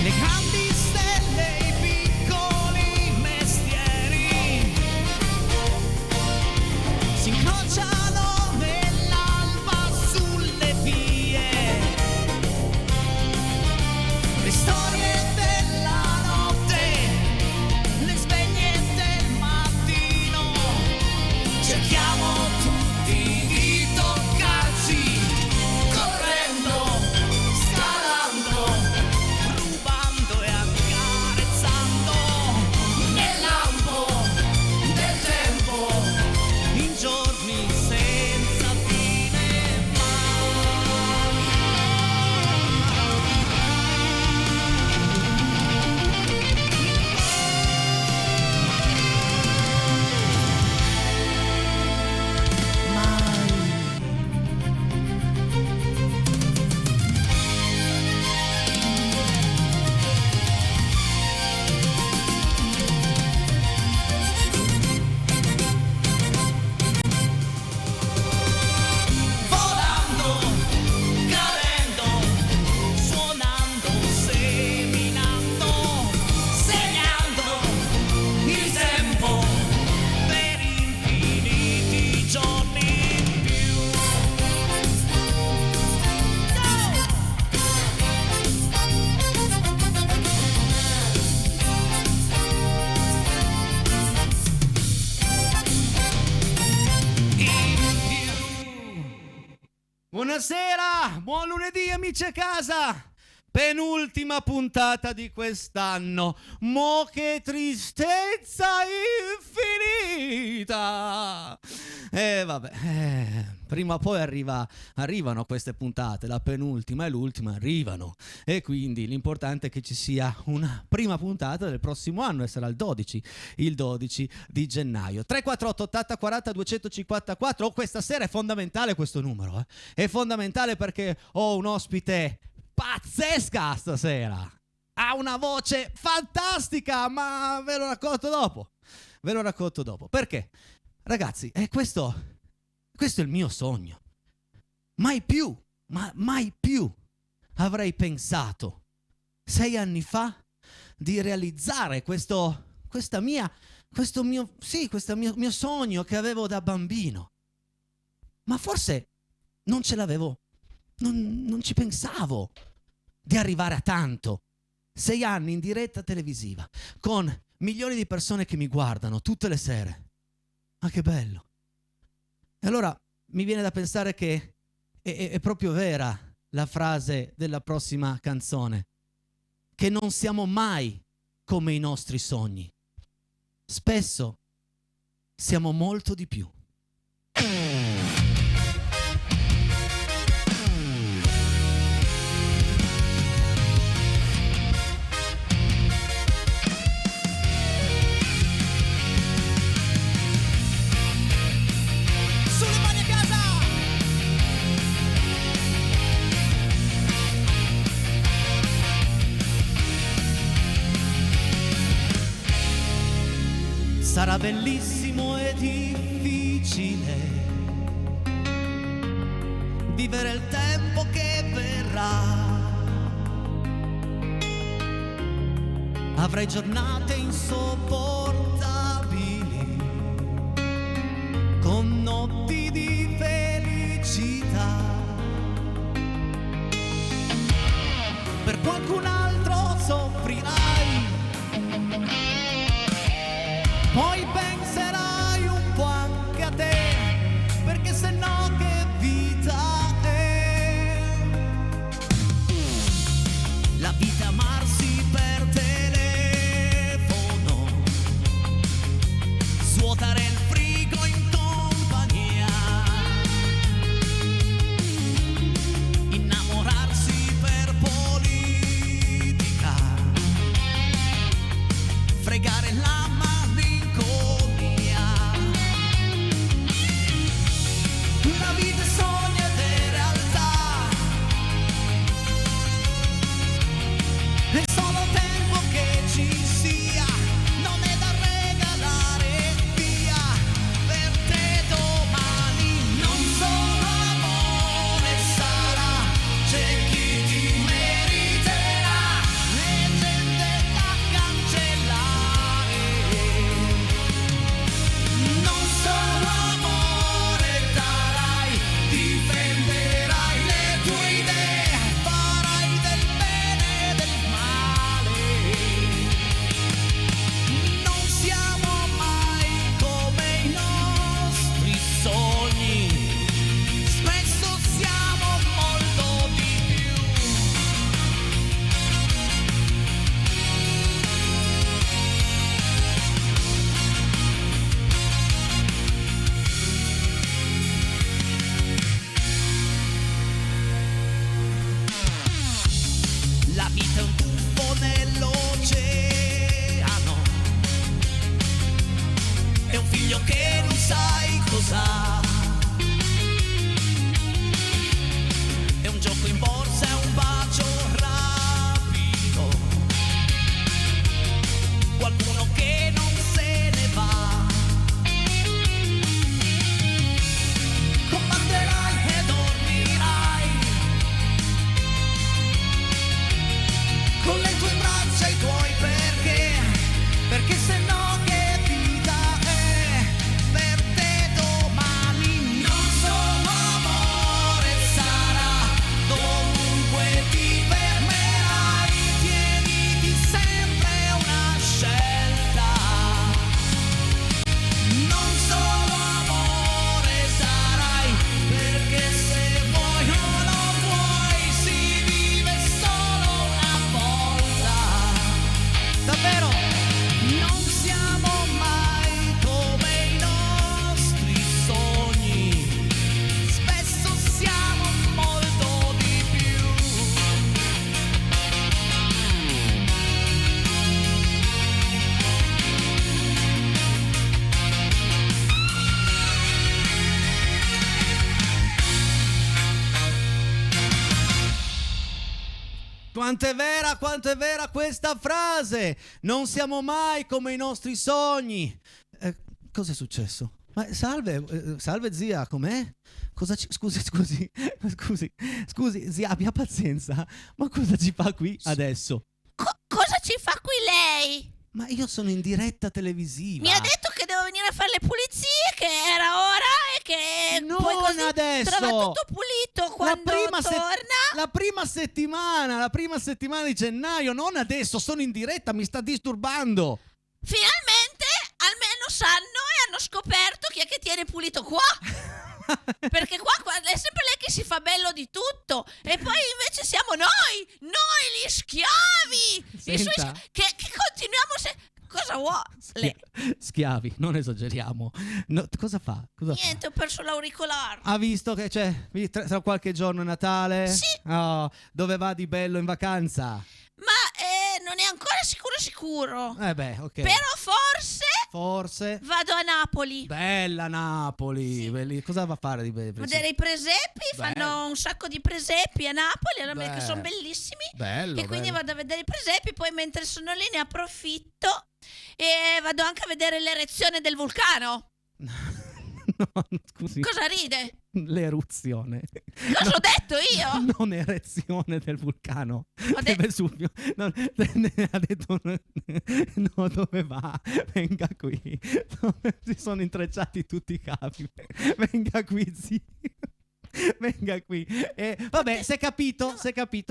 le grandi stelle, i piccoli mestieri si incrociano nell'alba sulle vie, le storie della notte, le sveglie del mattino, cerchiamo tutti di toccarci, correndo, scalando, rubando e accarezzando nel lampo del tempo, in giorni senza fine volando, cadendo, suonando, seminando, segnando il tempo per infiniti giorni in più. Buonasera, buon lunedì amici a casa. Penultima puntata di quest'anno. Mo che tristezza infinita. Prima o poi arrivano queste puntate, la penultima e l'ultima arrivano. E quindi l'importante è che ci sia una prima puntata del prossimo anno, e sarà il 12 di gennaio. 348 80 40 254. Questa sera è fondamentale questo numero, È fondamentale perché ho un ospite pazzesca stasera. Ha una voce fantastica, ma ve lo racconto dopo. Perché? Ragazzi, questo è il mio sogno. Mai più avrei pensato 6 anni fa di realizzare questo mio sogno che avevo da bambino. Ma forse non ce l'avevo, non ci pensavo di arrivare a tanto. 6 anni in diretta televisiva con milioni di persone che mi guardano tutte le sere. Ma che bello. E allora mi viene da pensare che è proprio vera la frase della prossima canzone, che non siamo mai come i nostri sogni. Spesso siamo molto di più. Sarà bellissimo e difficile vivere il tempo che verrà. Avrai giornate insopportabili con notti di felicità. Per qualcun altro soffrirai, poi penserai un po' anche a te, perché se no che vita è? La vita amarsi per telefono, svuotare il frigo in compagnia, innamorarsi per politica. vero. Non siamo mai come i nostri sogni, spesso siamo molto di più. Quanto è vera questa frase! Non siamo mai come i nostri sogni. Cosa è successo? Ma salve zia, com'è? Scusi, zia, abbia pazienza. Ma cosa ci fa qui adesso? Cosa ci fa qui lei? Ma io sono in diretta televisiva. Mi ha detto che devo venire a fare le pulizie, che era ora e che Non poi così adesso. trova tutto pulito quando torna. La prima settimana di gennaio, non adesso, sono in diretta, mi sta disturbando. Finalmente almeno sanno e hanno scoperto chi è che tiene pulito qua. Perché qua è sempre lei che si fa bello di tutto e poi invece siamo noi gli schiavi, i suoi Senta. che continuiamo cosa vuole? Schiavi, non esageriamo. No, cosa fa? Niente, ho perso l'auricolare. Ha visto che c'è tra qualche giorno è Natale? Sì. Oh, dove va di bello in vacanza? Ma non è ancora sicuro. Ok. Però Forse. vado a Napoli. Bella Napoli. Cosa va a fare di bello? Vedere i presepi, fanno un sacco di presepi a Napoli, allora che sono bellissimi. Bello. E quindi bello. vado a vedere i presepi, poi mentre sono lì ne approfitto e vado anche a vedere l'erezione del vulcano. No, scusi. Cosa ride? L'eruzione. Cosa ho detto io? Non erezione del vulcano. Ho Del Vesuvio. Ha detto no, dove va? Venga qui. Dove si sono intrecciati tutti i capi. Venga qui, zio. Venga qui. Vabbè, si è capito,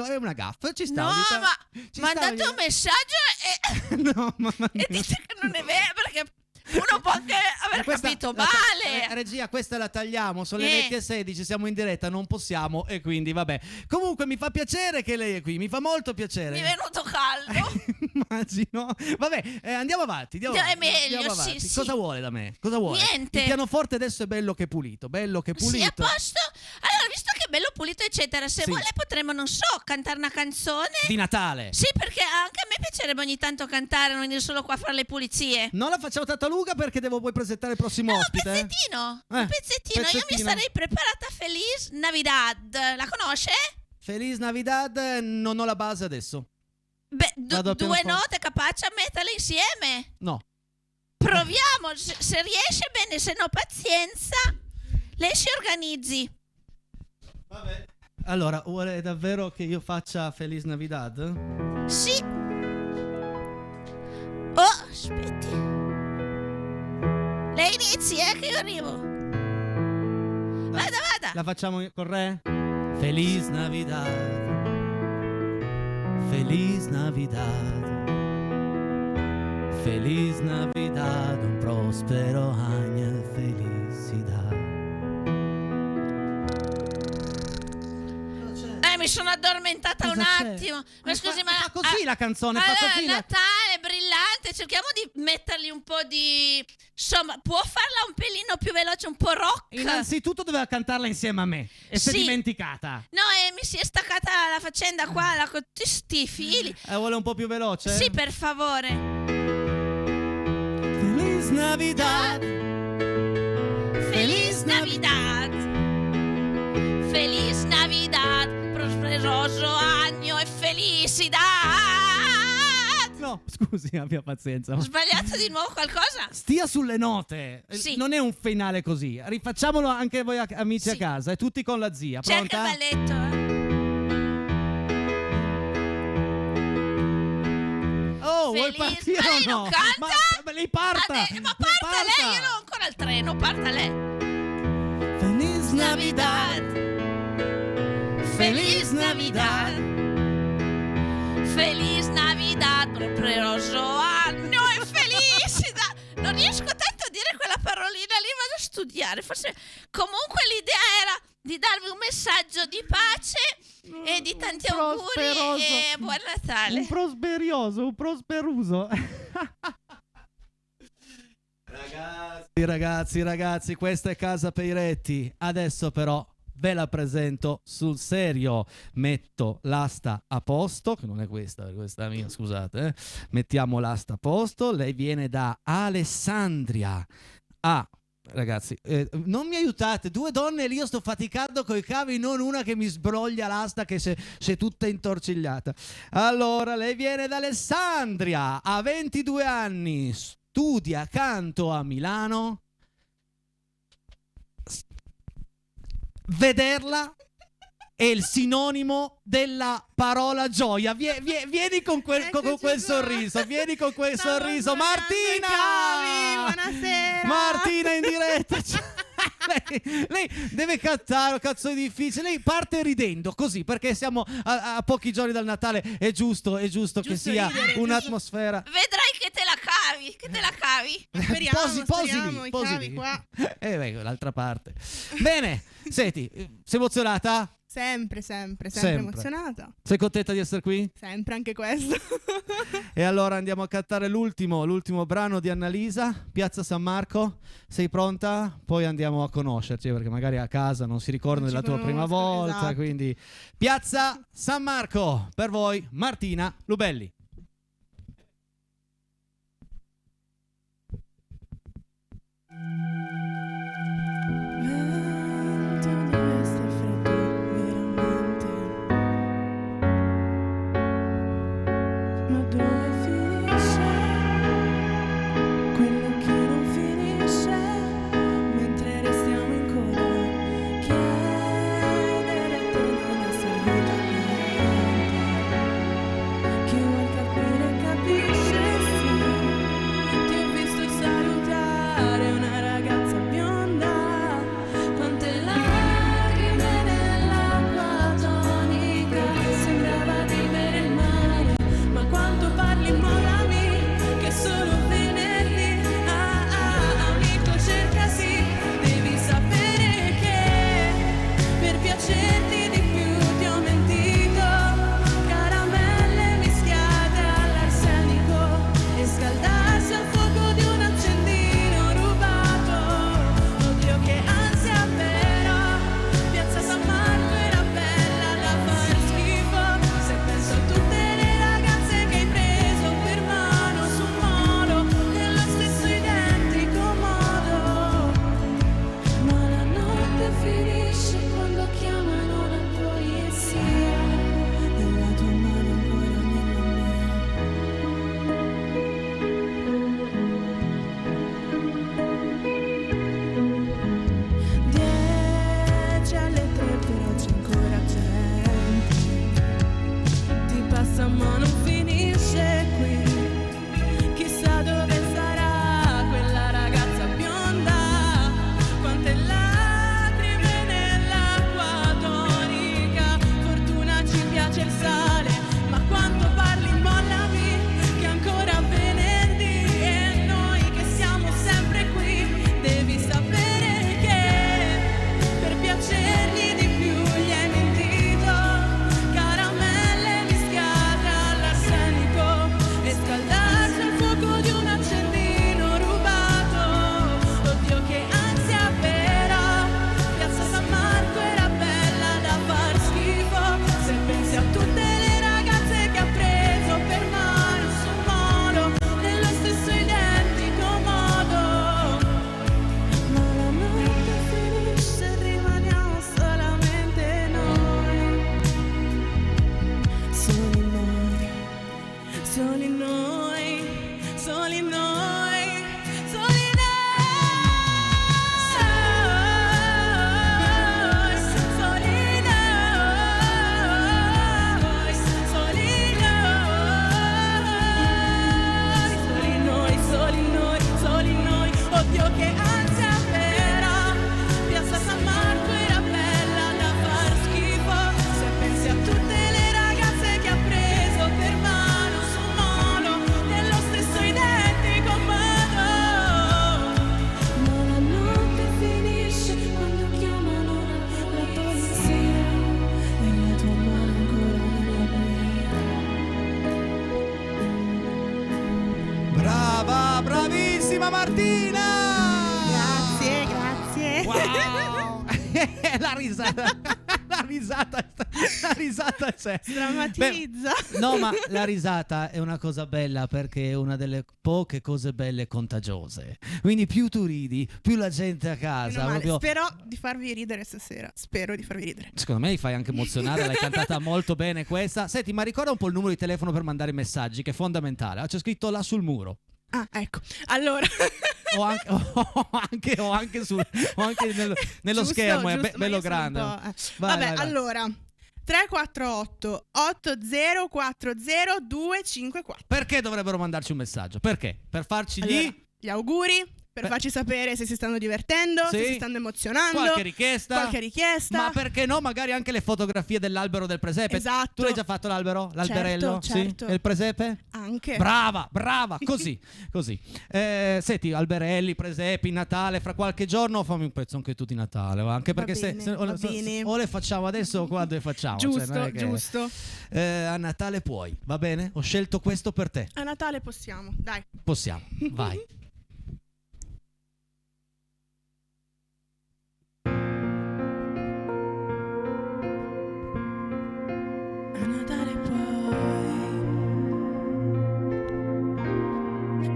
è una gaffa. Ci sta. No, ma mandate un messaggio No, ma e dite che non è vero, perché uno può anche aver capito male. Regia, questa la tagliamo. Sono le 20:16, siamo in diretta, non possiamo. E quindi vabbè. Comunque mi fa piacere che lei è qui. Mi fa molto piacere. Mi è venuto caldo. Immagino. Vabbè, andiamo avanti. È meglio, sì. Cosa vuole da me? Cosa vuole? Niente. Il pianoforte adesso è bello che pulito. Sì, a posto. Allora, visto che è bello pulito, eccetera, se Sì. vuole potremmo, non so, cantare una canzone. Di Natale. Sì, perché anche a me piacerebbe ogni tanto cantare, non venire solo qua a fare le pulizie. Non la facciamo tanto lunga perché devo poi presentare il prossimo ospite. Un pezzettino. Io mi sarei preparata Feliz Navidad. La conosce? Feliz Navidad, non ho la base adesso. Beh, Vado a due pianoforte. note capace a metterle insieme. No. Proviamo, se riesce bene, se no pazienza. Lei si organizzi. Vabbè. Allora, vuole davvero che io faccia Feliz Navidad? Sì. Oh, aspetti. Lei inizi, che io arrivo. Vada. La facciamo col re? Feliz Navidad. Feliz Navidad. Feliz Navidad, un prospero año de felicidad. Mi sono addormentata Cosa un c'è? attimo. Ma scusi, ma fa così la canzone, allora, fa così Natale, brillante. Cerchiamo di mettergli un po' di. Insomma, può farla un pelino più veloce, un po' rock. Innanzitutto doveva cantarla insieme a me e si è dimenticata. No, mi si è staccata la faccenda qua con tutti sti fili. Vuole un po' più veloce? Sì, per favore. Feliz Navidad. Feliz Navidad. Feliz Navidad. Prosperoso año e felicidad. No, scusi, abbia pazienza. Ho sbagliato di nuovo qualcosa? Stia sulle note. Sì. Non è un finale così. Rifacciamolo anche voi amici a casa e tutti con la zia. C'è anche Pronta? il balletto, Oh, vuoi Feliz- partire Ma o lei no? non canta? Ma lei parta. Ma parta lei, io non ho ancora il treno, parta lei. Feliz Navidad. Feliz Navidad. Feliz Navidad, prosperoso anno e felicità. Non riesco tanto a dire quella parolina lì, vado a studiare. Forse comunque l'idea era di darvi un messaggio di pace e di tanti auguri e buon Natale. Un prosperioso, un prosperuso. Ragazzi, questa è Casa Peiretti. Adesso però ve la presento sul serio. Metto l'asta a posto, che non è questa è mia, scusate. Mettiamo l'asta a posto. Lei viene da Alessandria. Ragazzi, non mi aiutate, 2 donne e lì io sto faticando coi cavi, non una che mi sbroglia l'asta che si è tutta intorcigliata. Allora, lei viene da Alessandria, ha 22 anni, studia canto a Milano. Vederla è il sinonimo della parola gioia. Vieni con quel sorriso. Vieni con quel sorriso. Martina! Buonasera! Martina in diretta. Lei deve cantare, cazzo è difficile. Lei parte ridendo così perché siamo a pochi giorni dal Natale. È giusto che sia un'atmosfera. Vedrai che te la cavi. Speriamo, i cavi qua. L'altra parte. Bene, senti, sei emozionata? Sempre emozionata. Sei contenta di essere qui? Sempre, anche questo. E allora andiamo a cantare l'ultimo brano di Annalisa, Piazza San Marco. Sei pronta? Poi andiamo a conoscerci, perché magari a casa non si ricordano della tua prima volta, esatto. Quindi Piazza San Marco, per voi Martina Lubelli. Con bellissima Martina! Grazie. Wow! La risata c'è. Drammatizza. No, ma la risata è una cosa bella perché è una delle poche cose belle contagiose. Quindi più tu ridi, più la gente a casa. Proprio... Spero di farvi ridere stasera. Spero di farvi ridere. Secondo me li fai anche emozionare, l'hai cantata molto bene questa. Senti, ma ricorda un po' il numero di telefono per mandare messaggi, che è fondamentale. C'è scritto là sul muro. Ah, ecco. Allora... o anche nello schermo, giusto, è bello grande. Vabbè, allora 348 8040 254. Perché dovrebbero mandarci un messaggio? Perché? Per farci gli auguri, per farci sapere se si stanno divertendo, se si stanno emozionando, qualche richiesta. Ma perché no, magari anche le fotografie dell'albero del presepe. Esatto. Tu l'hai già fatto l'albero? L'alberello? Certo. Sì? E il presepe? Anche. Brava, così. Senti, alberelli, presepi, Natale, fra qualche giorno fammi un pezzo anche tu di Natale, va? Anche perché va bene. o le facciamo adesso o quando le facciamo. Giusto. A Natale puoi, va bene? Ho scelto questo per te. A Natale possiamo, dai. Possiamo, vai. A Natale puoi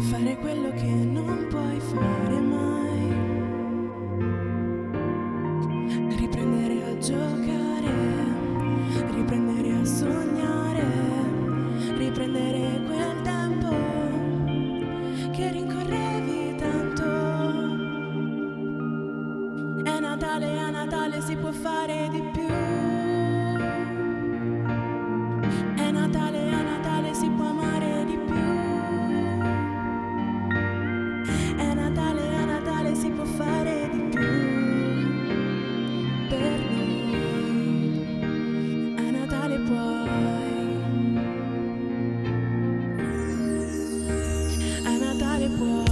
fare quello che non puoi fare mai, riprendere a giocare, riprendere a sognare, riprendere quel tempo che rincorrevi tanto. È Natale, a Natale si può fare di più. È Natale, a Natale si può amare di più. È Natale, a Natale si può fare di più. Per noi, a Natale puoi. A Natale puoi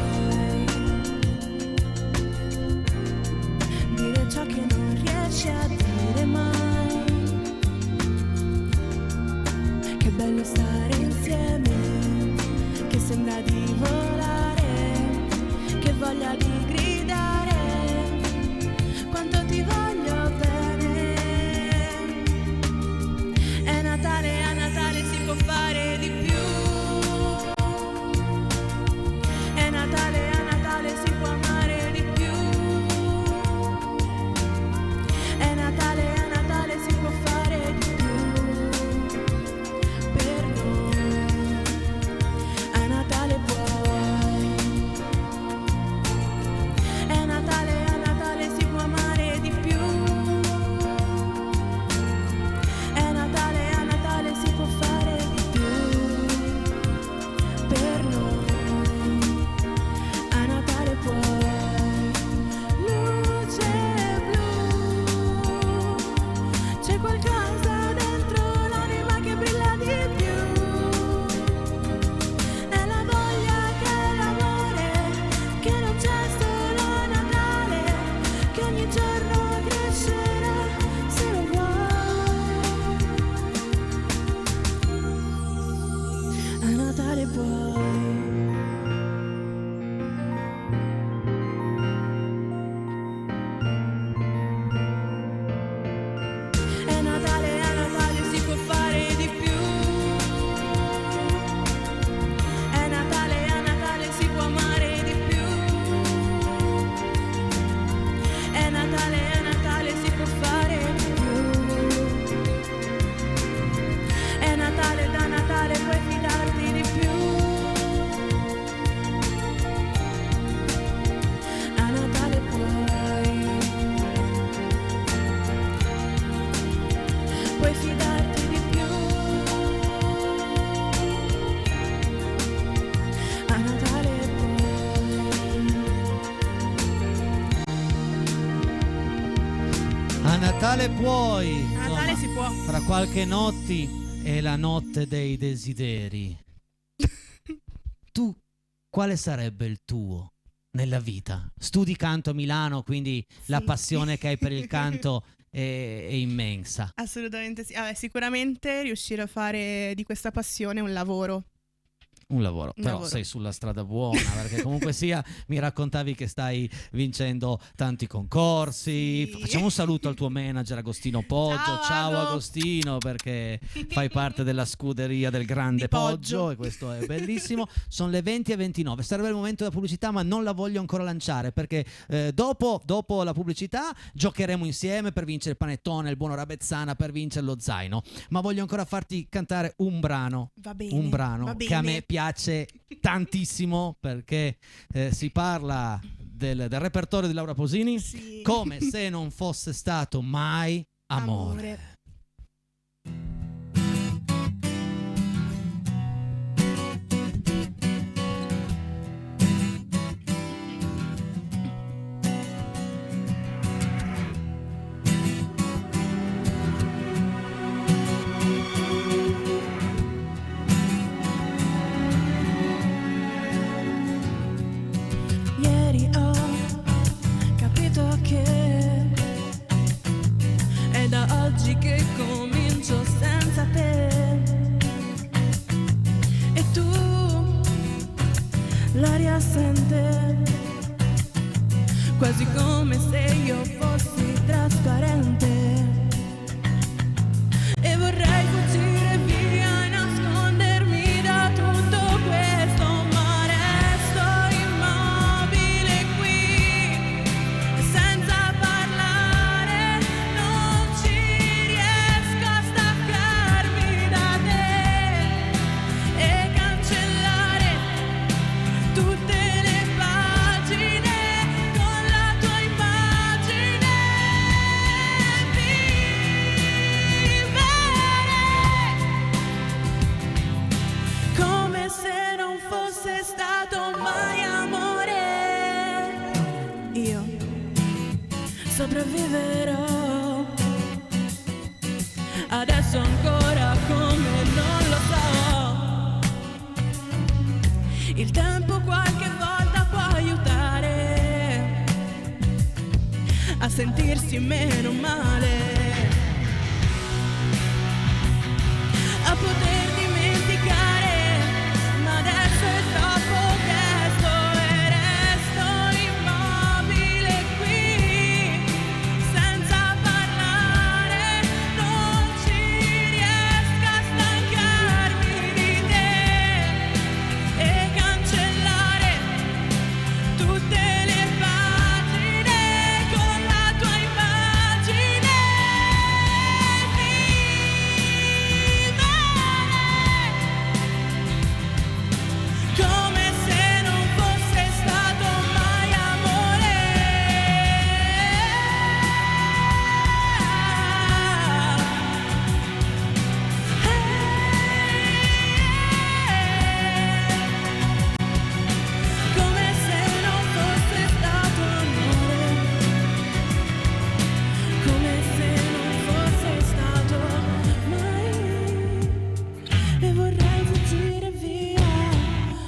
dire ciò che non riesci a dire mai. Che bello stare insieme, che sembra di volare, che voglia di gridare, quanto ti voglio bene. È Natale, a Natale si può fare di più. È Natale, a Natale si può amare di più. È Natale, a Natale si può fare di più. Per noi, a Natale puoi. È Natale, a Natale si può amare di più. È Natale, a Natale si può fare di più. Per noi, a Natale puoi. Luce blu, c'è qualcosa dentro l'anima che brilla di più. È la voglia che è l'amore, che non c'è solo a Natale, che ogni giorno crescerà se lo vuoi. A Natale puoi. È Natale, a Natale si può fare di più. È Natale, a Natale si può amare di più. È Natale, a Natale si può fare di più. È Natale, da Natale puoi fidarti di più. A Natale puoi fidarti di più. A Natale A Natale puoi. A Natale si può. Fra qualche notti è la notte dei desideri. Tu, quale sarebbe il tuo nella vita? Studi canto a Milano, quindi la passione che hai per il canto è immensa. Assolutamente sì. Sicuramente riuscire a fare di questa passione un lavoro. Un lavoro, però lavoro. sei sulla strada buona, perché comunque sia mi raccontavi che stai vincendo tanti concorsi. Sì. Facciamo un saluto al tuo manager Agostino Poggio. Ciao Ago. Agostino, perché fai parte della scuderia del grande Di Poggio Poggio. e questo è bellissimo. Sono le 20:29, sarebbe il momento della pubblicità, ma non la voglio ancora lanciare perché dopo la pubblicità giocheremo insieme per vincere il panettone, il buono Rabezzana, per vincere lo zaino. Ma voglio ancora farti cantare un brano. Va bene. Un brano va che a me bene. piace tantissimo perché si parla del repertorio di Laura Pausini Sì. come se non fosse stato mai amore. Ieri ho capito che è da oggi che comincio senza te. E tu, l'aria assente, quasi come se io fossi trasparente. E vorrei fuggire via e nascondermi da tutto questo, ma resto immobile qui, senza parlare, non ci riesco a staccarmi da te e cancellare tutte le pagine con la tua immagine. Come se non fosse stato mai amore. Io sopravviverò adesso ancora come non lo so. Il tempo qualche volta può aiutare a sentirsi meno male, a poter dimenticare, ma adesso è troppo presto e resto immobile qui, senza parlare, non ci riesco a stancarmi di te e cancellare tutte le pagine con la tua immagine. Come se non fosse stato mai amore. Come se non fosse stato amore. Come se non fosse stato mai. E vorrei fuggire via,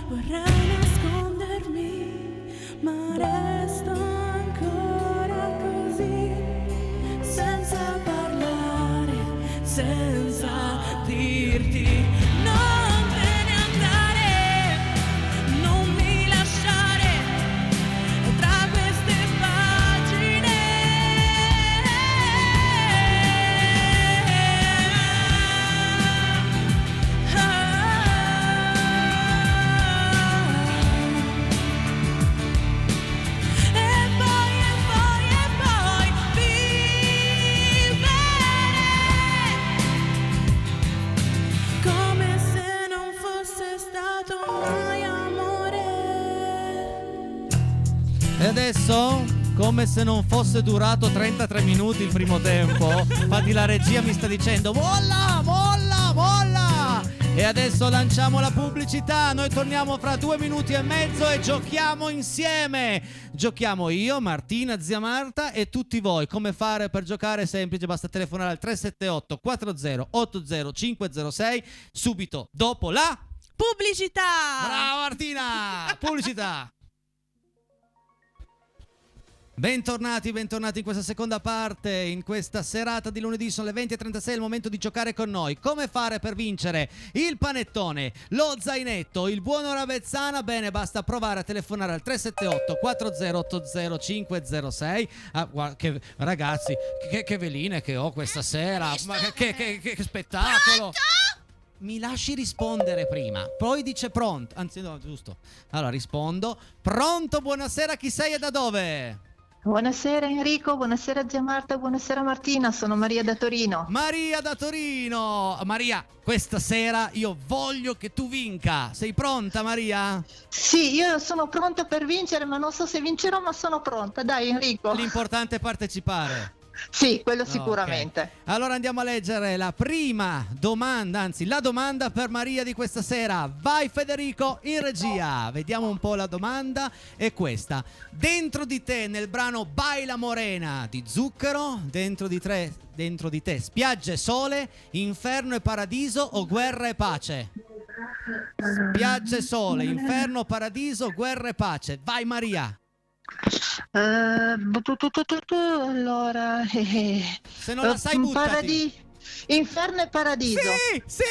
vorrei nascondermi, ma resto ancora così, senza parlare, senza dirti non te ne andare, non mi lasciare tra queste pagine. E poi vivere come se non fosse stato mai amore. E adesso, come se non fosse durato 33 minuti il primo tempo, infatti la regia mi sta dicendo molla, molla, molla. E adesso lanciamo la pubblicità, noi torniamo fra 2 minuti e mezzo e giochiamo insieme. Giochiamo io, Martina, zia Marta e tutti voi. Come fare per giocare? È semplice, basta telefonare al 378 40 80 506 subito dopo la... Pubblicità! Brava Martina! Pubblicità! Bentornati in questa seconda parte, in questa serata di lunedì, sono le 20:36, è il momento di giocare con noi. Come fare per vincere il panettone, lo zainetto, il buono Ravezzana? Bene, basta provare a telefonare al 378 4080 506. Ragazzi, che veline che ho questa sera, ma che spettacolo! Mi lasci rispondere prima, poi dice pronto, anzi no, giusto. Allora rispondo. Pronto, buonasera, chi sei e da dove? Buonasera Enrico, buonasera zia Marta, buonasera Martina, sono Maria da Torino. Maria da Torino. Maria, questa sera io voglio che tu vinca. Sei pronta, Maria? Sì, io sono pronta per vincere, ma non so se vincerò, ma sono pronta. Dai Enrico. L'importante è partecipare. Sì, quello Ok. sicuramente. Allora andiamo a leggere la prima domanda, anzi la domanda per Maria di questa sera. Vai Federico in regia, vediamo un po' la domanda. È questa: dentro di te, nel brano Baila Morena di Zucchero, dentro di te spiaggia e sole, inferno e paradiso o guerra e pace? Spiaggia e sole, inferno, paradiso, guerra e pace. Vai Maria. Allora, Se non la sai buttati. Inferno e paradiso. Sì.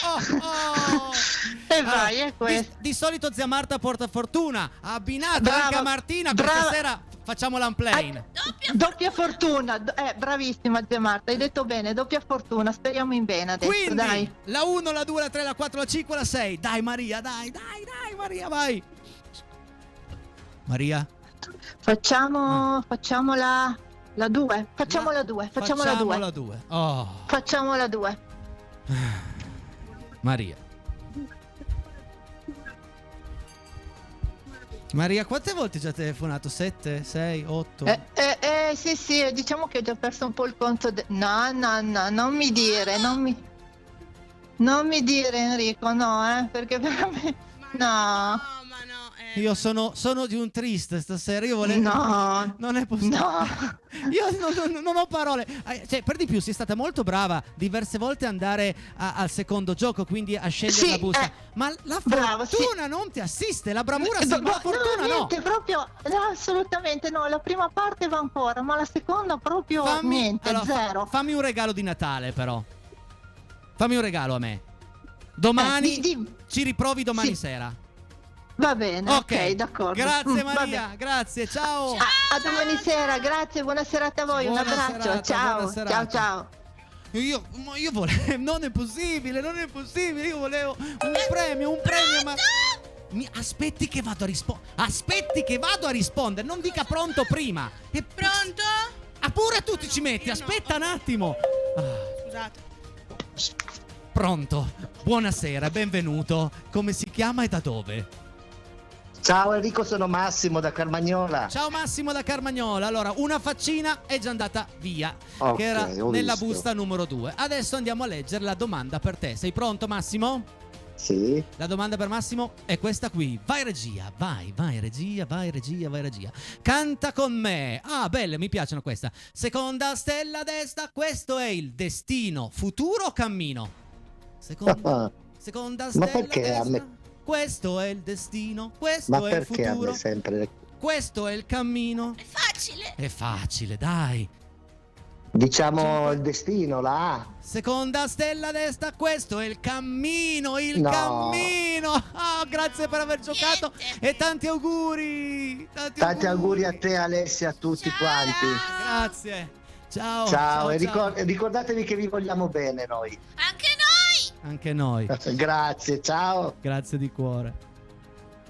Oh. E vai, è Di, questo. di solito zia Marta porta fortuna, abbinata Brava, anche a Martina. brava. Questa sera facciamo l'unplane. Doppia fortuna, bravissima zia Marta, hai detto bene, doppia fortuna, speriamo in bene adesso, Quindi dai. la 1, la 2, la 3, la 4, la 5, la 6. Dai Maria, dai Maria, vai. Maria, Facciamo la 2, facciamo la 2, facciamo la 2. la 2. Oh, Facciamo la 2. Maria. Maria, quante volte hai già telefonato? 7, 6, 8? Sì, diciamo che ho già perso un po' il conto. No, non mi dire, non mi dire Enrico, no, perché veramente. No, Io sono di un triste stasera. Io volevo. no, Non è possibile. no. Io non ho parole. Cioè, per di più, sei stata molto brava diverse volte ad andare al secondo gioco, quindi a scegliere Sì, la busta. Ma la bravo, fortuna non ti assiste. La bravura sì, ma la fortuna no. Niente, proprio, no, assolutamente no. La prima parte va ancora, ma la seconda proprio niente, allora, zero. fammi un regalo di Natale, però. Fammi un regalo a me. Domani ci riprovi domani Sì. sera. Va bene, ok, d'accordo. Grazie Va Maria, bene. grazie, ciao. A domani sera, grazie, buona serata a voi, Buona un abbraccio, serata, ciao, buona serata. ciao. Io volevo. Non è possibile. Io volevo un premio, ma. Aspetti che vado a rispondere. Non dica pronto prima. Pronto? Ah, pure tu ti ci metti. Io no. Aspetta un attimo. Scusate. Pronto. Buonasera, benvenuto. Come si chiama e da dove? Ciao Enrico, sono Massimo da Carmagnola. Ciao Massimo da Carmagnola. Allora, una faccina è già andata via, Ok, che era ho nella visto. busta numero 2. Adesso andiamo a leggere la domanda per te. Sei pronto Massimo? Sì. La domanda per Massimo è questa qui. Vai regia, vai regia. Canta con me. Ah, belle, mi piacciono questa. Seconda stella a destra, questo è il destino, futuro o cammino? Seconda stella perché a a me- destra, questo è il destino, questo Ma è il perché a futuro, me sempre questo è il cammino. È facile. È facile, dai. diciamo il destino, la A? Seconda stella a destra, questo è il cammino, No. cammino. Ah, grazie per aver giocato Niente. e tanti auguri. Tanti auguri a te Alessia, a tutti quanti. Grazie. Ciao. Ciao, e ciao. ricordatevi che vi vogliamo bene noi. Anche noi. Anche noi. Grazie, ciao. Grazie di cuore.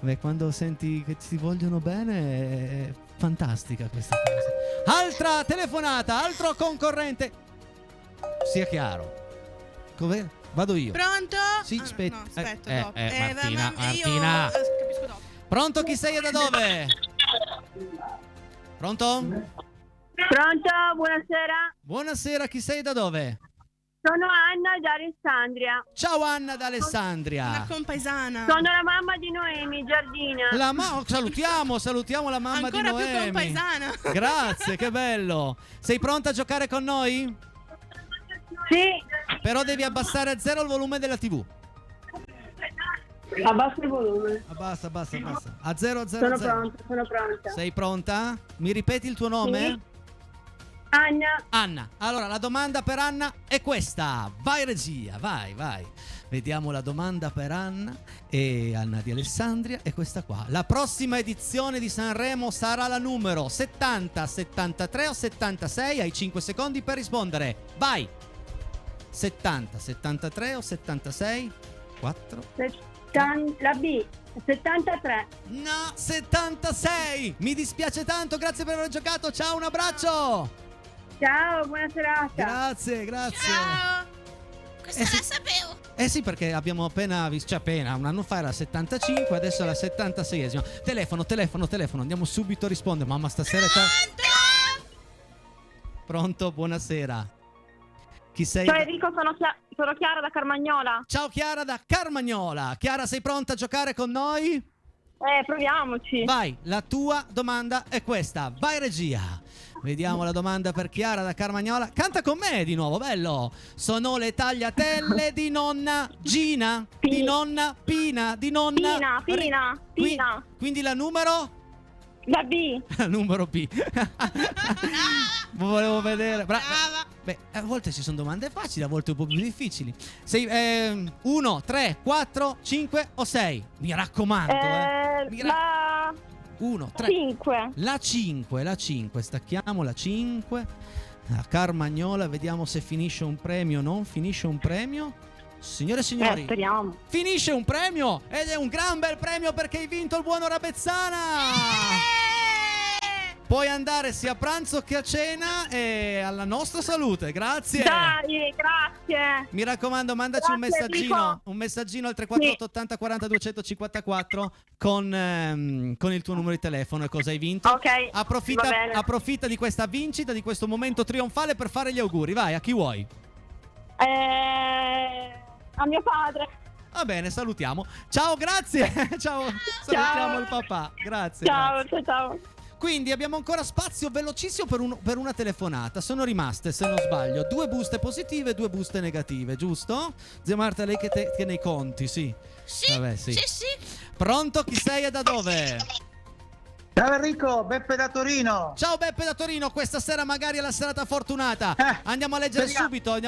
Beh, quando senti che ti vogliono bene è fantastica questa cosa. Altra telefonata, altro concorrente. Sia chiaro. Come? Vado io. Pronto? Sì, no, aspetta. aspetta, dopo. Martina, io Martina. capisco dopo. Pronto, chi sei e da dove? Pronto? Pronto, buonasera. Buonasera, chi sei e da dove? Sono Anna da Alessandria. Ciao Anna Una d'Alessandria. compaesana. Sono la mamma di Noemi Giardina. Salutiamo la mamma Ancora di più Noemi. compaesana. Grazie, che bello. Sei pronta a giocare con noi? Sì, Però devi abbassare a 0 il volume della TV. Abbassa il volume. Abbassa. A 0 Sono pronta. Sei pronta? Mi ripeti il tuo nome? Sì. Anna. Anna. Allora, la domanda per Anna è questa. Vai regia, vai. Vediamo la domanda per Anna e Anna di Alessandria è questa qua. La prossima edizione di Sanremo sarà la numero 70, 73 o 76? Hai 5 secondi per rispondere. Vai. 70, 73 o 76? 4. La B. 73. No, 76. Mi dispiace tanto, grazie per aver giocato. Ciao, un abbraccio. Ciao, buona serata. Grazie. Ciao. Questa Eh sì. la sapevo. Eh sì, perché abbiamo appena visto, cioè appena, un anno fa era 75, adesso è la 76esima. Telefono, andiamo subito a rispondere. Mamma, stasera è Pronto? Buonasera. Chi sei? Ciao Enrico, sono Chiara da Carmagnola. Ciao Chiara da Carmagnola. Chiara, sei pronta a giocare con noi? Proviamoci. Vai, la tua domanda è questa. Vai regia. Vediamo la domanda per Chiara da Carmagnola. Canta con me di nuovo, bello. Sono le tagliatelle di nonna Gina, di nonna Pina, di nonna Pina. Quindi la numero? La B. La numero P. Volevo vedere. Brava. Beh, a volte ci sono domande facili, a volte un po' più difficili. 1, 3, 4, 5 o 6? Mi raccomando, La 1, 3. 5. La 5, stacchiamo la 5. A Carmagnola, vediamo se finisce un premio o non finisce un premio. Signore e signori, Speriamo. finisce un premio ed è un gran bel premio perché hai vinto il buono Rabezzana. Puoi andare sia a pranzo che a cena e alla nostra salute, grazie. Dai, grazie. Mi raccomando, mandaci un Grazie, messaggino al 348 80 40 254 con il tuo numero di telefono e cosa hai vinto. Ok, va bene. Approfitta di questa vincita, di questo momento trionfale per fare gli auguri. Vai, a chi vuoi? A mio padre. Va bene, salutiamo. Ciao, grazie. Ciao. Salutiamo il papà. Grazie. grazie. Ciao. Quindi abbiamo ancora spazio velocissimo per una telefonata. Sono rimaste, se non sbaglio, 2 buste positive e 2 buste negative, giusto? Zia Marta, lei che tiene i conti, sì. Sì, Vabbè, sì. sì. Pronto? Chi sei e da dove? Ciao Enrico, Beppe da Torino. Ciao Beppe da Torino, questa sera magari è la serata fortunata. Andiamo a leggere subito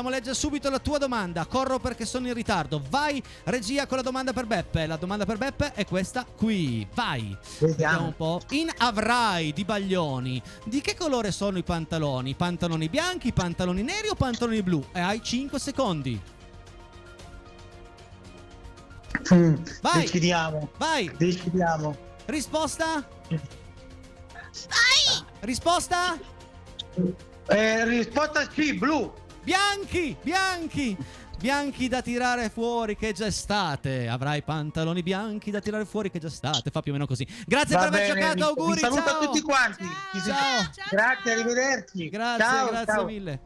la tua domanda. Corro perché sono in ritardo. Vai regia con la domanda per Beppe. La domanda per Beppe è questa qui. Vai. Vediamo un po'. In Avrai di Baglioni, di che colore sono i pantaloni? Pantaloni bianchi, pantaloni neri o pantaloni blu? E hai 5 secondi. Vai. Decidiamo. Risposta? Vai. Risposta? Risposta sì, blu. Bianchi da tirare fuori che già estate. Avrai pantaloni bianchi da tirare fuori che già estate. Fa più o meno così. Grazie per aver giocato, auguri. Vi saluto ciao. a tutti quanti. Ciao. Grazie, arrivederci. Grazie mille.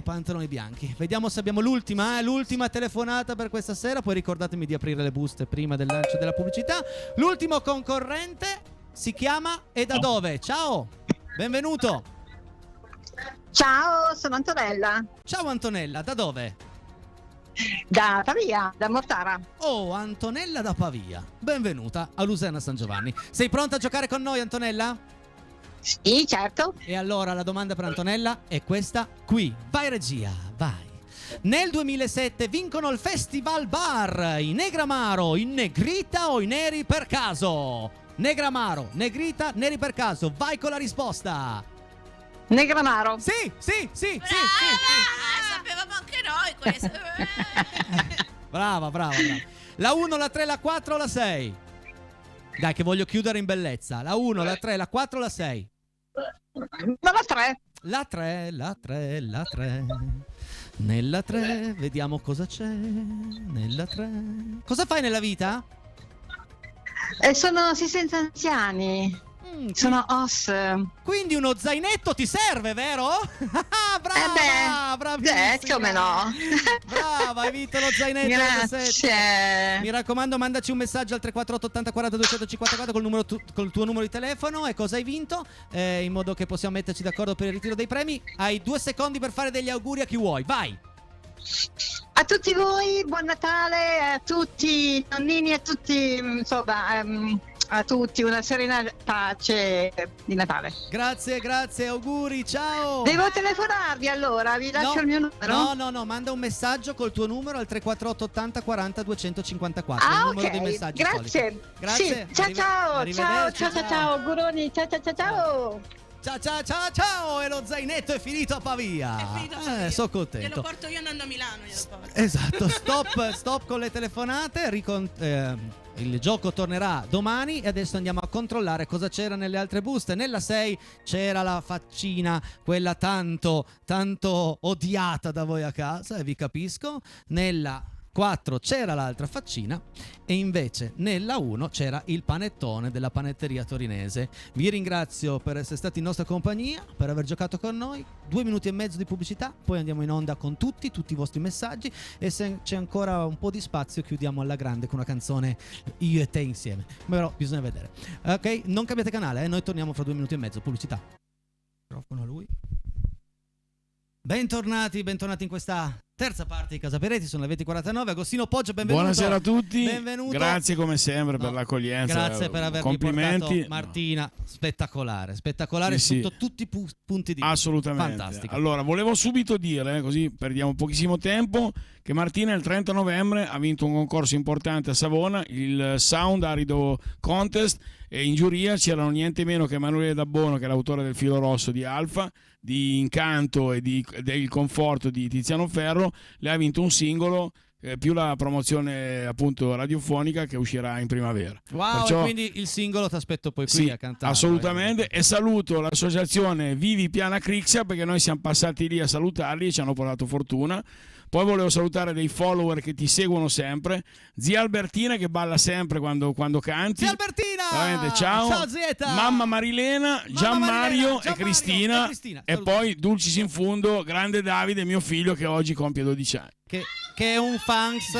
Pantaloni bianchi. Vediamo se abbiamo l'ultima telefonata per questa sera. Poi ricordatemi di aprire le buste prima del lancio della pubblicità. L'ultimo concorrente si chiama e da dove? Ciao, benvenuto. Ciao, sono Antonella, Ciao Antonella, da dove? da Pavia, da Mortara. Oh, Antonella da Pavia. Benvenuta a Luserna San Giovanni. Sei pronta a giocare con noi, Antonella? Sì, certo. E allora la domanda per Antonella è questa qui. Vai regia, vai. Nel 2007 vincono il Festival Bar i Negramaro, in Negrita o i Neri per caso? Negramaro, Negrita, Neri per caso. Vai con la risposta. Negramaro. Sì. Sapevamo anche noi questo. Brava. La 1, la 3, la 4 o la 6? Dai che voglio chiudere in bellezza. La 1, la 3, la 4 o la 6? No, la 3. La 3. Nella 3, vediamo cosa c'è. Nella 3. Cosa fai nella vita? Sono assistenza anziani. Sono OS. Quindi uno zainetto ti serve, vero? Brava, bravissima. Come no? Brava, hai vinto lo zainetto. Grazie. Mi raccomando, mandaci un messaggio al 348 80 40 254 col tuo numero di telefono e cosa hai vinto, in modo che possiamo metterci d'accordo per il ritiro dei premi. Hai 2 secondi per fare degli auguri a chi vuoi, vai. A tutti voi, buon Natale, a tutti i nonnini, a tutti, insomma, a tutti una serena pace di Natale. Grazie, auguri, ciao. Devo telefonarvi allora, vi lascio il mio numero? No, manda un messaggio col tuo numero al 348 80 40 254, il numero dei messaggi. Grazie. Grazie. Sì. Ciao, auguroni, ciao. Ciao, e lo zainetto è finito a Pavia. Sono contento. Glielo porto io andando a Milano. Esatto, stop con le telefonate. Il gioco tornerà domani e adesso andiamo a controllare cosa c'era nelle altre buste. Nella 6 c'era la faccina, quella tanto odiata da voi a casa, e vi capisco. Nella 4 c'era l'altra faccina e invece nella 1 c'era il panettone della panetteria torinese. Vi ringrazio per essere stati in nostra compagnia, per aver giocato con noi. 2 minuti e mezzo di pubblicità, poi andiamo in onda con tutti i vostri messaggi, e se c'è ancora un po' di spazio chiudiamo alla grande con una canzone io e te insieme, però bisogna vedere. Ok, non cambiate canale, noi torniamo fra 2 minuti e mezzo. Pubblicità. Microfono a lui. Bentornati in questa terza parte di Casa Peretti, sono le 20:49. Agostino Poggio, benvenuto. Buonasera a tutti. Benvenuto. Grazie come sempre per l'accoglienza. Grazie per avermi portato Martina, spettacolare sì. sotto tutti i punti di vista. Assolutamente. Fantastico. Allora, volevo subito dire, così perdiamo pochissimo tempo, che Martina il 30 novembre ha vinto un concorso importante a Savona, il Sound Arido Contest, e in giuria c'erano niente meno che Emanuele Dabbono, che è l'autore del Filo Rosso di Alfa, di Incanto e del Conforto di Tiziano Ferro. Le ha vinto un singolo più la promozione appunto radiofonica che uscirà in primavera. Wow. Perciò, e quindi il singolo ti aspetto poi qui a cantare. Assolutamente. E saluto l'associazione Vivi Piana Crixia, perché noi siamo passati lì a salutarli e ci hanno portato fortuna. Poi volevo salutare dei follower che ti seguono sempre. Zia Albertina, che balla sempre quando canti. Zia Albertina! Veramente, ciao Zieta! Mamma Marilena, Gian Mario e Cristina. E poi Dulcis in Fundo, grande Davide, mio figlio, che oggi compie 12 anni. Che è un fans.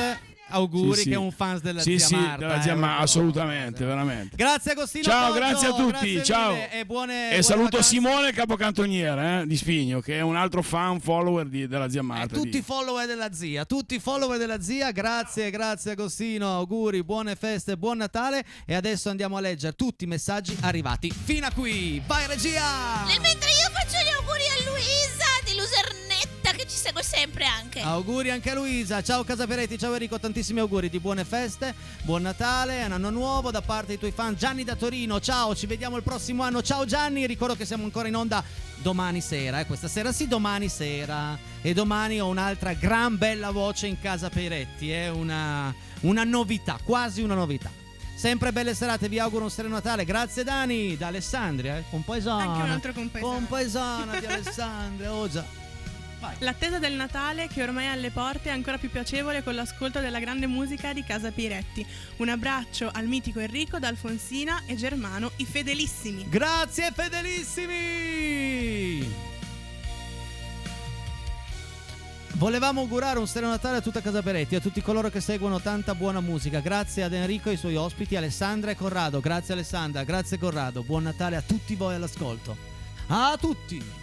Auguri, sì. che è un fan della zia Marta. Della zia Marta, assolutamente, veramente. Grazie Agostino. Ciao, Poggio, grazie a tutti, ciao. E buone saluto vacanze. Simone, capocantoniere di Sfigno, che è un altro fan follower della zia Marta. Tutti follower della zia, grazie Agostino, auguri, buone feste, buon Natale. E adesso andiamo a leggere tutti i messaggi arrivati fino a qui. Vai regia! Mentre io faccio gli auguri a Luisa di Lusernetta, che ci segue sempre anche. Auguri anche a Luisa. Ciao Casa Peretti, ciao Enrico, tantissimi auguri di buone feste, buon Natale, un anno nuovo da parte dei tuoi fan. Gianni da Torino, ciao, ci vediamo il prossimo anno. Ciao Gianni, ricordo che siamo ancora in onda domani sera, questa sera sì, domani sera, e domani ho un'altra gran bella voce in Casa Peretti, una novità, quasi una novità. Sempre belle serate, vi auguro un sereno Natale. Grazie Dani, da Alessandria, compaesana. Anche un altro compaesana di Alessandria, oh già. Vai. L'attesa del Natale, che ormai è alle porte, è ancora più piacevole con l'ascolto della grande musica di Casa Piretti. Un abbraccio al mitico Enrico, da Alfonsina e Germano, i fedelissimi. Grazie fedelissimi! Volevamo augurare un sereno Natale a tutta Casa Peretti, a tutti coloro che seguono tanta buona musica. Grazie ad Enrico e ai suoi ospiti, Alessandra e Corrado. Grazie Alessandra, grazie Corrado. Buon Natale a tutti voi all'ascolto. A tutti!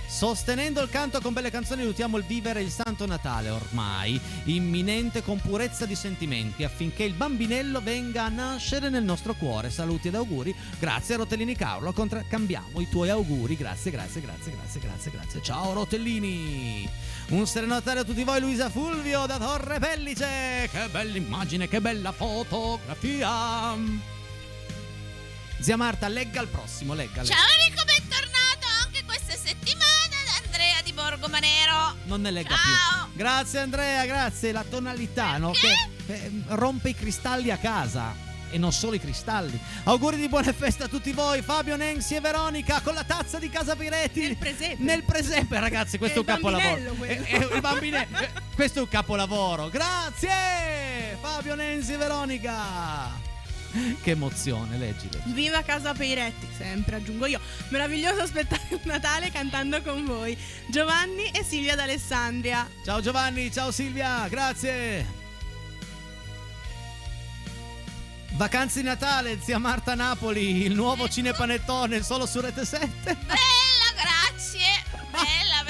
Sostenendo il canto con belle canzoni aiutiamo il vivere il Santo Natale, ormai imminente, con purezza di sentimenti, affinché il bambinello venga a nascere nel nostro cuore. Saluti ed auguri. Grazie Rotellini Carlo, cambiamo i tuoi auguri. Grazie. Ciao Rotellini. Un sereno Natale a tutti voi. Luisa Fulvio da Torre Pellice. Che bella immagine, che bella fotografia. Zia Marta, legga il prossimo, legga. Ciao Enrico, bentornato anche questa settimana da Andrea di Borgomanero. Non ne legga Ciao. più. Grazie Andrea, grazie. La tonalità, no? Che rompe i cristalli a casa. E non solo i cristalli. Auguri di buone feste a tutti voi. Fabio, Nenzi e Veronica con la tazza di Casa Piretti nel presepe, ragazzi, questo è un capolavoro. Il bambinello. Questo è un capolavoro. Grazie Fabio, Nenzi e Veronica. Che emozione, leggile. Viva Casa Piretti, sempre aggiungo io. Meraviglioso spettacolo Natale cantando con voi. Giovanni e Silvia d'Alessandria. Ciao Giovanni, ciao Silvia, grazie. Vacanze di Natale, zia Marta Napoli, il nuovo cinepanettone solo su Rete 7. Bella, grazie. Bella.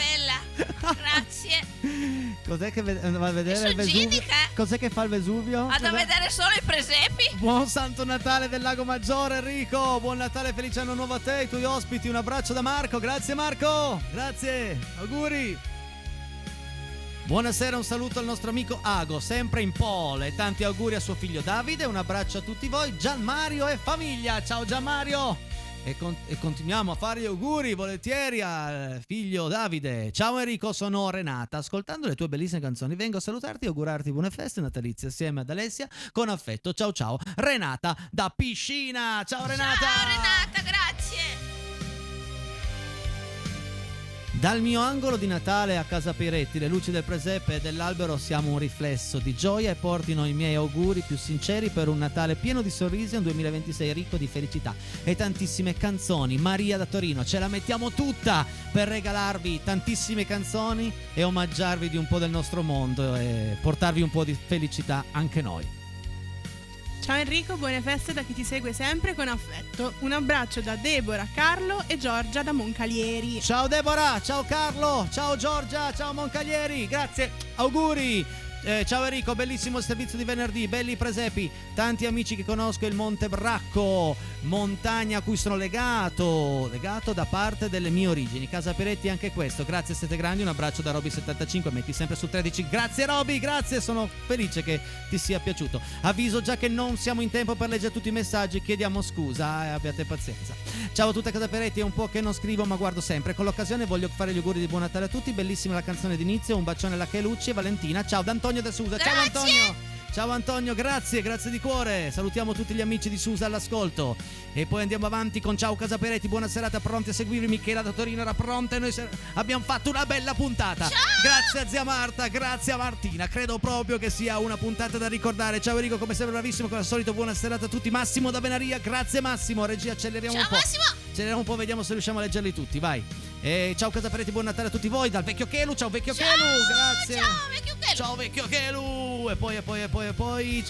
Grazie. Cos'è che va a vedere Sono il Vesuvio? ginica. Cos'è che fa il Vesuvio? Vado a Cos'è? vedere solo i presepi. Buon Santo Natale del Lago Maggiore, Enrico. Buon Natale, felice anno nuovo a te, ai tuoi ospiti. Un abbraccio da Marco. Grazie Marco. Grazie. Auguri. Buonasera, un saluto al nostro amico Ago, sempre in pole. Tanti auguri a suo figlio Davide. Un abbraccio a tutti voi. Gianmario e famiglia. Ciao Gianmario. E continuiamo a fare gli auguri volentieri al figlio Davide. Ciao Enrico, sono Renata. Ascoltando le tue bellissime canzoni vengo a salutarti e augurarti buone feste natalizie assieme ad Alessia con affetto. Ciao ciao. Renata da Piscina. Ciao Renata. Ciao Renata, grazie. Dal mio angolo di Natale a casa Piretti, le luci del presepe e dell'albero siamo un riflesso di gioia e portino i miei auguri più sinceri per un Natale pieno di sorrisi e un 2026 ricco di felicità e tantissime canzoni. Maria da Torino, ce la mettiamo tutta per regalarvi tantissime canzoni e omaggiarvi di un po' del nostro mondo e portarvi un po' di felicità anche noi. Ciao Enrico, buone feste da chi ti segue sempre con affetto. Un abbraccio da Deborah, Carlo e Giorgia da Moncalieri. Ciao Deborah, ciao Carlo, ciao Giorgia, ciao Moncalieri, grazie, auguri. Ciao Enrico, bellissimo il servizio di venerdì, belli presepi, tanti amici che conosco, il Monte Bracco, montagna a cui sono legato da parte delle mie origini. Casa Peretti anche questo, grazie, siete grandi, un abbraccio da Roby75, metti sempre su 13, grazie Roby, grazie, sono felice che ti sia piaciuto. Avviso già che non siamo in tempo per leggere tutti i messaggi, chiediamo scusa e abbiate pazienza. Ciao a tutte Casa Peretti, è un po' che non scrivo ma guardo sempre, con l'occasione voglio fare gli auguri di buon Natale a tutti, bellissima la canzone d'inizio, un bacione alla Chelucci e Valentina, ciao da Antonio da Susa. Ciao Antonio. Ciao Antonio, grazie di cuore. Salutiamo tutti gli amici di Susa all'ascolto. E poi andiamo avanti con ciao Casa Peretti, buona serata, pronti a seguirvi. Michela da Torino era pronta e noi abbiamo fatto una bella puntata. Ciao! Grazie a zia Marta, grazie a Martina. Credo proprio che sia una puntata da ricordare. Ciao Enrico, come sempre bravissimo, come al solito buona serata a tutti. Massimo da Venaria, grazie Massimo. Regia, acceleriamo Ciao un po'. Massimo. Acceleriamo un po', vediamo se riusciamo a leggerli tutti, vai. E ciao Casa Peretti, buon Natale a tutti voi dal vecchio Chelu. Ciao vecchio Chelu, grazie. Ciao vecchio Chelu. Ciao vecchio Chelu. E poi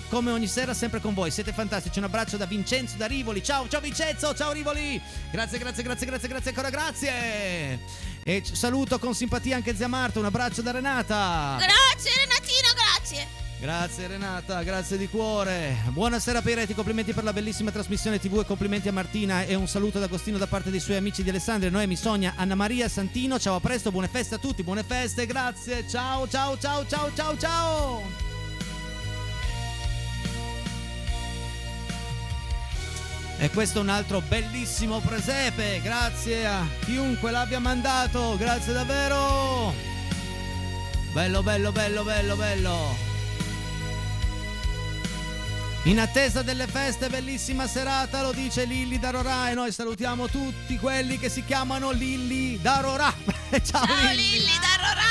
come ogni sera sempre con voi, siete fantastici. Un abbraccio da Vincenzo da Rivoli. Ciao Vincenzo, ciao Rivoli. Grazie ancora, grazie. E saluto con simpatia anche zia Marta, un abbraccio da Renata. Grazie Renatina, grazie. Grazie Renata, grazie di cuore. Buonasera Peretti, complimenti per la bellissima trasmissione TV e complimenti a Martina e un saluto da Agostino da parte dei suoi amici di Alessandria, Noemi, Sonia, Anna Maria, Santino. Ciao, a presto, buone feste a tutti, buone feste, grazie. Ciao. E questo è un altro bellissimo presepe, grazie a chiunque l'abbia mandato, grazie davvero. Bello. In attesa delle feste, bellissima serata, lo dice Lilli da Rorà e noi salutiamo tutti quelli che si chiamano Lilli da Rorà. Ciao Lilli da Rorà.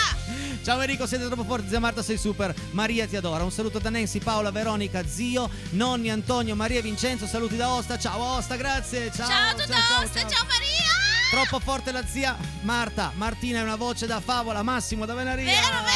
Ciao Enrico, siete troppo forti, zia Marta sei super, Maria ti adora, un saluto da Nancy, Paola, Veronica, zio, nonni, Antonio, Maria e Vincenzo, saluti da Osta, ciao Osta, grazie, ciao Osta, ciao Maria. Troppo forte la zia Marta, Martina è una voce da favola, Massimo da Venaria. Vero.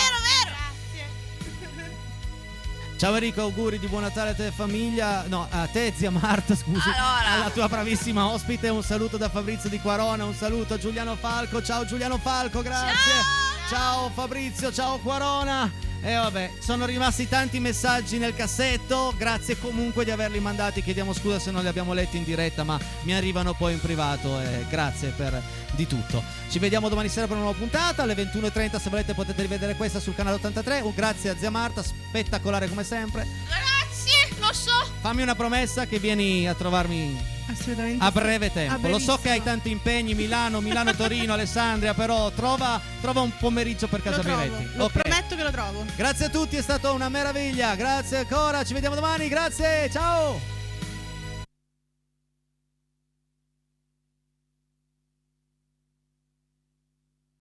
Ciao Enrico, auguri di buon Natale a te e famiglia. No, a te zia Marta, scusi. Allora. Alla tua bravissima ospite, un saluto da Fabrizio di Quarona, un saluto a Giuliano Falco. Ciao Giuliano Falco, grazie. Ciao Fabrizio, ciao Quarona. E vabbè, sono rimasti tanti messaggi nel cassetto. Grazie comunque di averli mandati. Chiediamo scusa se non li abbiamo letti in diretta, ma mi arrivano poi in privato. E grazie per di tutto. Ci vediamo domani sera per una nuova puntata alle 21:30. Se volete potete rivedere questa sul canale 83. Grazie a zia Marta, spettacolare come sempre. Grazie, lo so. Fammi una promessa che vieni a trovarmi Assolutamente. a breve tempo. Lo so che hai tanti impegni, Milano, Torino, Alessandria, però trova un pomeriggio per Casa Piretti. Lo prometto che lo trovo. Grazie a tutti, è stata una meraviglia. Grazie ancora, ci vediamo domani. Grazie, ciao.